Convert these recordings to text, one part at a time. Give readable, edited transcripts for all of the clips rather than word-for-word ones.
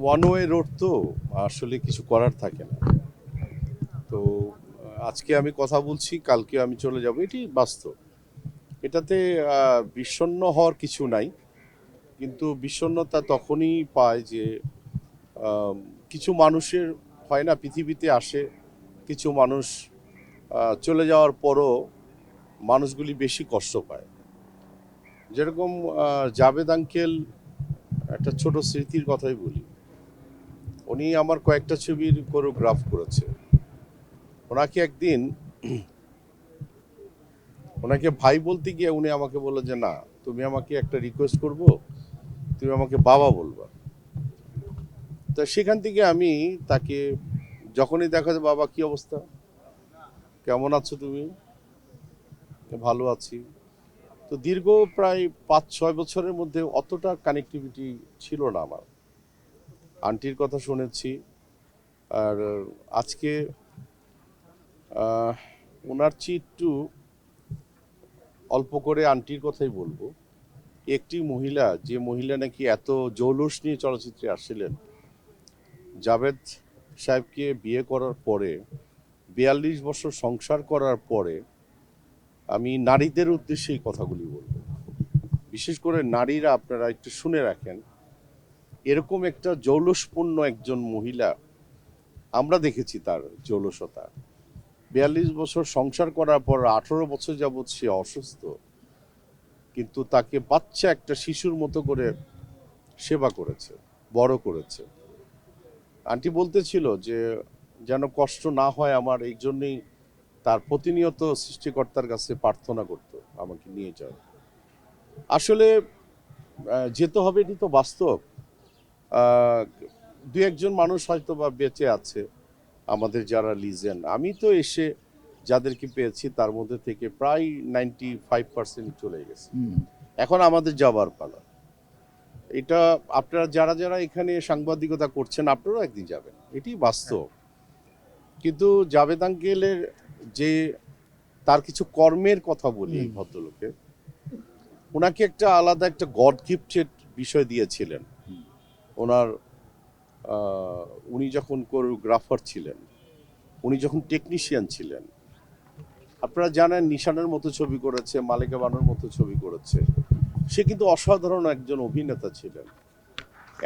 One way road তো আসলে কিছু করার থাকে না। তো আজকে আমি কথা বলছি, কালকে আমি চলে যাব, এটি বাস্তব। এটাতে বিষণ্ণ হওয়ার কিছু নাই, কিন্তু বিষণ্ণতা তখনই পায় যে কিছু মানুষের হয় না, পৃথিবীতে আসে কিছু মানুষ চলে যাওয়ার পরও মানুষগুলি বেশি কষ্ট পায়। যেরকম জাভেদ আঙ্কেল, একটা ছোট স্মৃতির কথাই বলি। উনি আমার কয়েকটা ছবির কোরিওগ্রাফ করেছে। ওনাকে একদিন ওনাকে ভাই বলতে গিয়ে উনি আমাকে বললো যে না, তুমি আমাকে একটা রিকোয়েস্ট করব, তুমি আমাকে বাবা বলবা। তো সেখান থেকে আমি তাকে যখনই দেখা যায়, বাবা কি অবস্থা, কেমন আছো তুমি? ভালো আছি। তো দীর্ঘ প্রায় 5-6 বছরের মধ্যে অতটা কানেক্টিভিটি ছিল না আমার। আন্টির কথা শুনেছি, আর আজকে ওনার চেয়ে একটু অল্প করে আন্টির কথাই বলবো। একটি মহিলা, যে মহিলা নাকি এত জৌলুস নিয়ে চলচ্চিত্রে আসছিলেন, জাভেদ সাহেবকে বিয়ে করার পরে 42 বছর সংসার করার পরে, আমি নারীদের উদ্দেশ্যে এই কথাগুলি বলবো। বিশেষ করে নারীরা, আপনারা একটু শুনে রাখেন, এরকম একটা জৌলুসপূর্ণ একজন মহিলা আমরা দেখেছি, তার জৌলসতা। 42 বছর সংসার করার পর 18 বছর যাবৎ সে অসুস্থ, কিন্তু তাকে বাচ্চা একটা শিশুর মতো করে সেবা করেছে, বড় করেছে। আন্টি বলতেছিল যে যেন কষ্ট না হয় আমার, এই জন্যই তার প্রতিনিয়ত সৃষ্টিকর্তার কাছে প্রার্থনা করতো আমাকে নিয়ে যাও। আসলে যেতে হবে, এটি তো বাস্তব। দু একজন মানুষ হয়তো বা বেঁচে আছে আমাদের যারা লিজেন্ড। আমি তো এসে যাদেরকে পেয়েছি তার মধ্যে থেকে প্রায় 95% চলে গেছে। এখন আমাদের যাবার পালা। এটা আপনারা যারা যারা এখানে সাংবাদিকতা করছেন, আপনারাও একদিন যাবেন, এটি বাস্তব। কিন্তু জাভেদ আঙ্কেলের যে তার কিছু কর্মের কথা বলি, এই ভদ্রলোকে ওনাকে একটা আলাদা একটা গড গিফটেড বিষয় দিয়েছিলেন। ওনার উনি যখন কোরিওগ্রাফার ছিলেন, উনি যখন টেকনিশিয়ান ছিলেন, আপনারা জানেন নিশানের মতো ছবি করেছে, মালিকা বানুর মতো ছবি করেছে। সে কিন্তু অসাধারণ একজন অভিনেতা ছিলেন।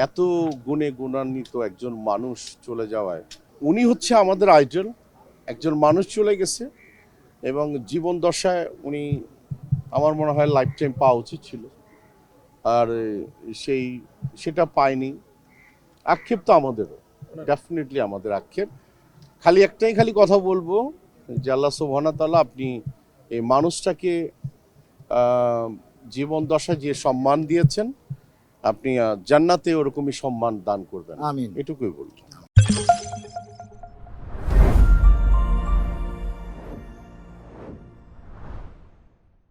এত গুণে গুণান্বিত একজন মানুষ চলে যাওয়ায়, উনি হচ্ছে আমাদের আইডল। একজন মানুষ চলে গেছে এবং জীবন দশায় উনি, আমার মনে হয় লাইফ টাইম পাওয়া উচিত ছিল, আর সেটা পায়নি। আক্ষেপ তো আমাদেরও, ডেফিনেটলি আমাদের আক্ষেপ। খালি কথা বলবো যে আল্লাহ সুবহানাহু ওয়া তাআলা, আপনি এই মানুষটাকে জীবন দশায় যে সম্মান দিয়েছেন, আপনি জান্নাতে ওরকমই সম্মান দান করবেন, আমিন। এটুকুই বলবো।